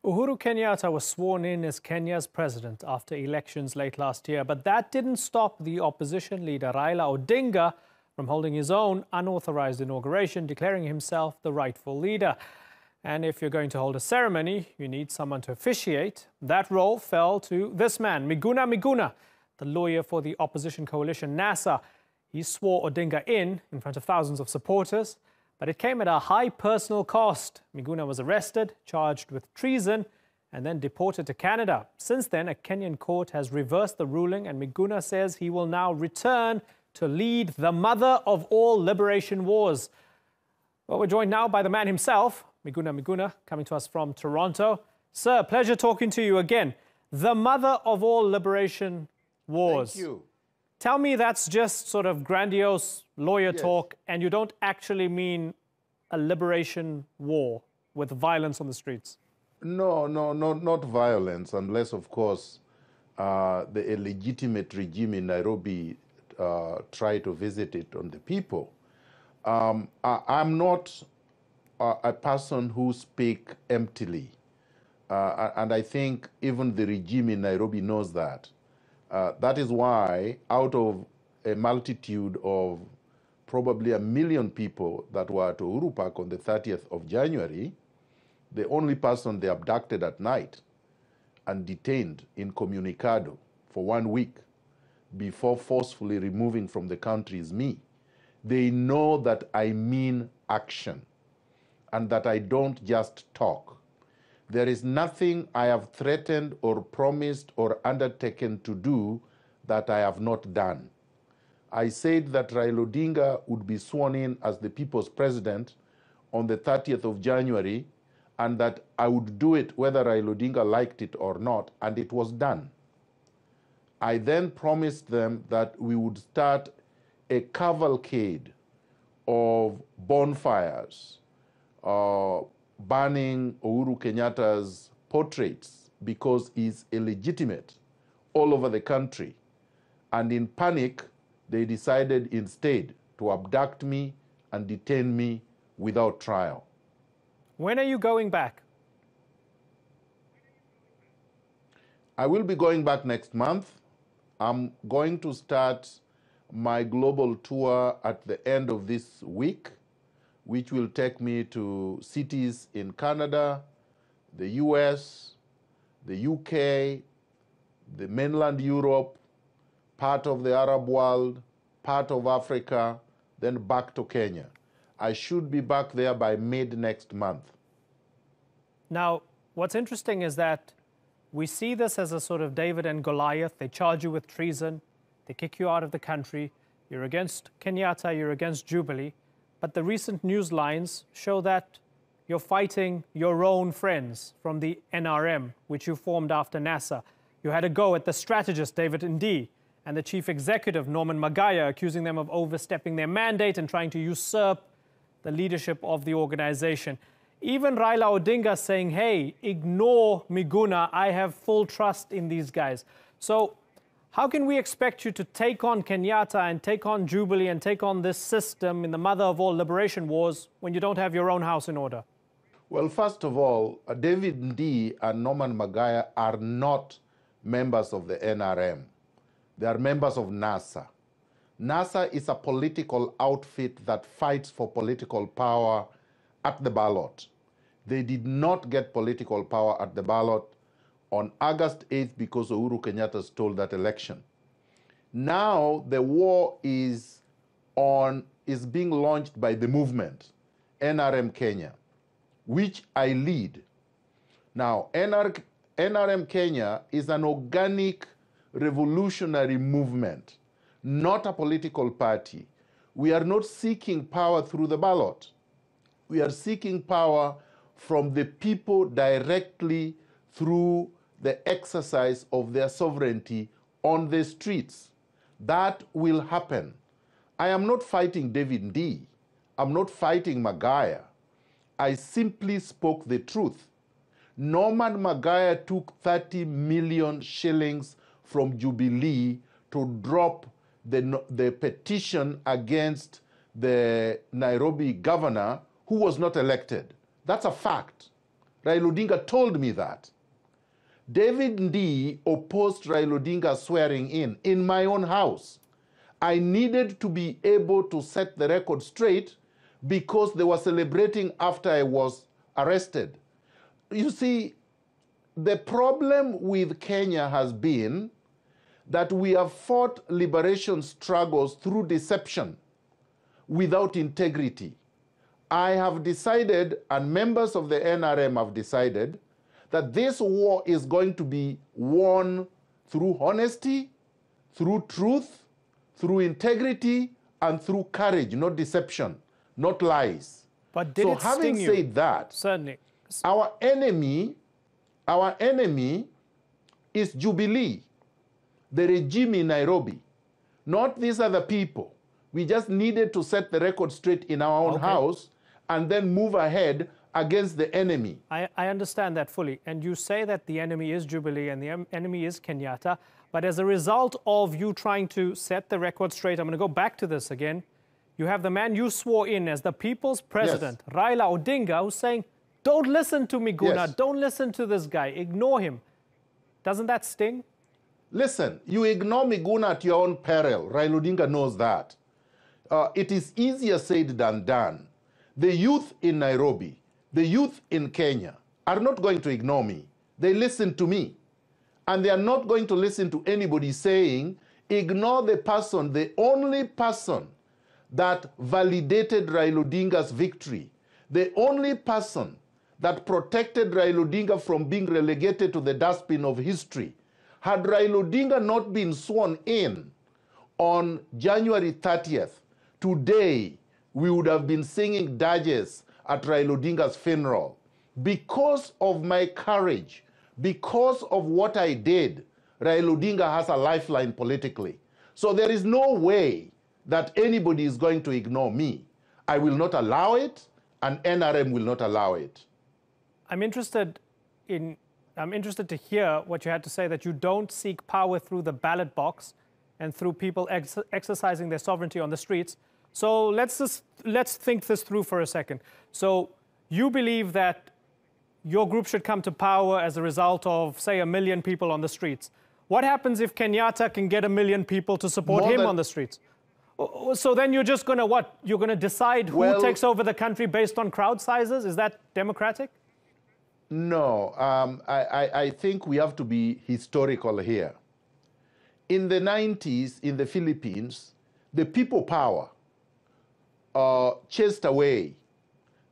Uhuru Kenyatta was sworn in as Kenya's president after elections late last year, but that didn't stop the opposition leader Raila Odinga from holding his own unauthorized inauguration, declaring himself the rightful leader. And if you're going to hold a ceremony, you need someone to officiate. That role fell to this man, Miguna, the lawyer for the opposition coalition NASA. He swore Odinga in front of thousands of supporters, but it came at a high personal cost. Miguna was arrested, charged with treason, and then deported to Canada. Since then, a Kenyan court has reversed the ruling, and Miguna says he will now return to lead the mother of all liberation wars. Well, we're joined now by the man himself, Miguna, coming to us from Toronto. Sir, pleasure talking to you again. The mother of all liberation wars. Thank you. Tell me that's just sort of grandiose lawyer talk, and you don't actually mean a liberation war with violence on the streets. No, not violence, unless, of course, the illegitimate regime in Nairobi try to visit it on the people. I'm not a person who speak emptily, and I think even the regime in Nairobi knows that. That is why, out of a multitude of probably 1 million people that were at Uhuru Park on the 30th of January, the only person they abducted at night and detained incommunicado for 1 week before forcefully removing from the country is me. They know that I mean action and that I don't just talk. There is nothing I have threatened or promised or undertaken to do that I have not done. I said that Raila Odinga would be sworn in as the people's president on the 30th of January, and that I would do it whether Raila Odinga liked it or not, and it was done. I then promised them that we would start a cavalcade of bonfires, banning Uhuru Kenyatta's portraits because he's illegitimate all over the country. And in panic, they decided instead to abduct me and detain me without trial. When are you going back? I will be going back next month. I'm going to start my global tour at the end of this week, which will take me to cities in Canada, the US, the UK, the mainland Europe, part of the Arab world, part of Africa, then back to Kenya. I should be back there by mid next month. Now, what's interesting is that we see this as a sort of David and Goliath. They charge you with treason. They kick you out of the country. You're against Kenyatta. You're against Jubilee. But the recent news lines show that you're fighting your own friends from the NRM, which you formed after NASA. You had a go at the strategist, David Ndii, and the chief executive, Norman Magaya, accusing them of overstepping their mandate and trying to usurp the leadership of the organization. Even Raila Odinga saying, hey, ignore Miguna, I have full trust in these guys. So how can we expect you to take on Kenyatta and take on Jubilee and take on this system in the mother of all liberation wars when you don't have your own house in order? Well, first of all, David Ndii and Norman Magaya are not members of the NRM. They are members of NASA. NASA is a political outfit that fights for political power at the ballot. They did not get political power at the ballot on August 8th because Uhuru Kenyatta stole that election. Now the war is being launched by the movement, NRM Kenya, which I lead. Now, NRM Kenya is an organic revolutionary movement, not a political party. We are not seeking power through the ballot. We are seeking power from the people directly through the exercise of their sovereignty on the streets. That will happen. I am not fighting David Ndii. I'm not fighting Magaya. I simply spoke the truth. Norman Magaya took 30 million shillings from Jubilee to drop the petition against the Nairobi governor who was not elected. That's a fact. Raila Odinga told me that. David Ndii opposed Raila Odinga swearing in my own house. I needed to be able to set the record straight because they were celebrating after I was arrested. You see, the problem with Kenya has been that we have fought liberation struggles through deception without integrity. I have decided, and members of the NRM have decided, that this war is going to be won through honesty, through truth, through integrity, and through courage, not deception, not lies. But did it having sting you? said that, Certainly. our enemy is Jubilee, the regime in Nairobi, not these other people. We just needed to set the record straight in our own house and then move ahead against the enemy. I understand that fully. And you say that the enemy is Jubilee and the enemy is Kenyatta. But as a result of you trying to set the record straight, I'm going to go back to this again. You have the man you swore in as the people's president, yes, Raila Odinga, who's saying, don't listen to Miguna, yes, don't listen to this guy, ignore him. Doesn't that sting? Listen, you ignore Miguna at your own peril. Raila Odinga knows that. It is easier said than done. The youth in Nairobi, the youth in Kenya are not going to ignore me. They listen to me. And they are not going to listen to anybody saying, ignore the person, the only person that validated Raila Odinga's victory, the only person that protected Raila Odinga from being relegated to the dustbin of history. Had Raila Odinga not been sworn in on January 30th, today we would have been singing dirges at Raila Odinga's funeral. Because of my courage, because of what I did, Raila Odinga has a lifeline politically. So there is no way that anybody is going to ignore me. I will not allow it, and NRM will not allow it. I'm interested to hear what you had to say, that you don't seek power through the ballot box and through people exercising their sovereignty on the streets. So let's think this through for a second. So you believe that your group should come to power as a result of, say, 1 million people on the streets. What happens if Kenyatta can get 1 million people to support him on the streets? So then you're just going to what? You're going to decide who takes over the country based on crowd sizes? Is that democratic? No, I think we have to be historical here. In the 90s, in the Philippines, the people power chased away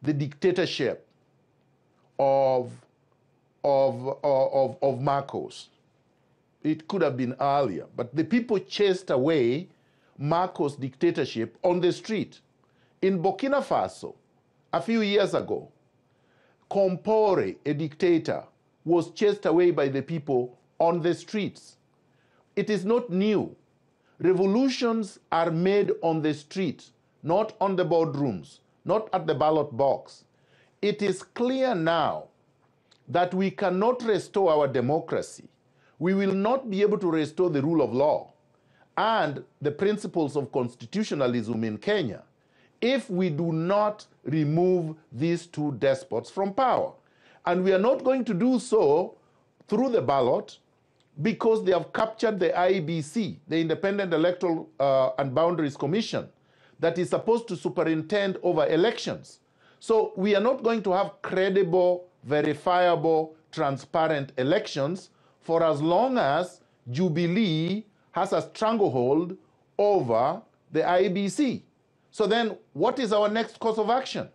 the dictatorship of Marcos. It could have been earlier, but the people chased away Marcos' dictatorship on the street. In Burkina Faso, a few years ago, Compaore, a dictator, was chased away by the people on the streets. It is not new. Revolutions are made on the street, not on the boardrooms, not at the ballot box. It is clear now that we cannot restore our democracy. We will not be able to restore the rule of law and the principles of constitutionalism in Kenya if we do not remove these two despots from power. And we are not going to do so through the ballot because they have captured the IEBC, the Independent Electoral and Boundaries Commission, that is supposed to superintend over elections. So we are not going to have credible, verifiable, transparent elections for as long as Jubilee has a stranglehold over the IEBC. So then what is our next course of action?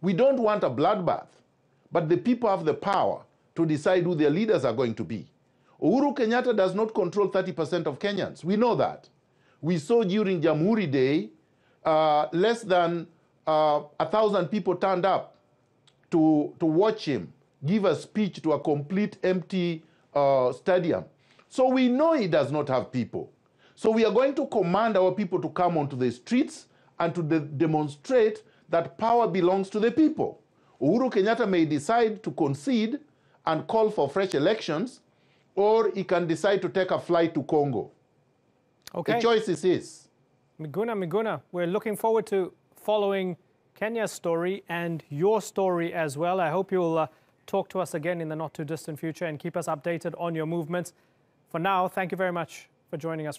We don't want a bloodbath, but the people have the power to decide who their leaders are going to be. Uhuru Kenyatta does not control 30% of Kenyans. We know that. We saw during Jamhuri Day, less than 1,000 people turned up to watch him give a speech to a complete empty stadium. So we know he does not have people. So we are going to command our people to come onto the streets and to demonstrate that power belongs to the people. Uhuru Kenyatta may decide to concede and call for fresh elections, or he can decide to take a flight to Congo. Okay. The choice is his. Miguna, we're looking forward to following Kenya's story and your story as well. I hope you'll talk to us again in the not too distant future and keep us updated on your movements. For now, thank you very much for joining us.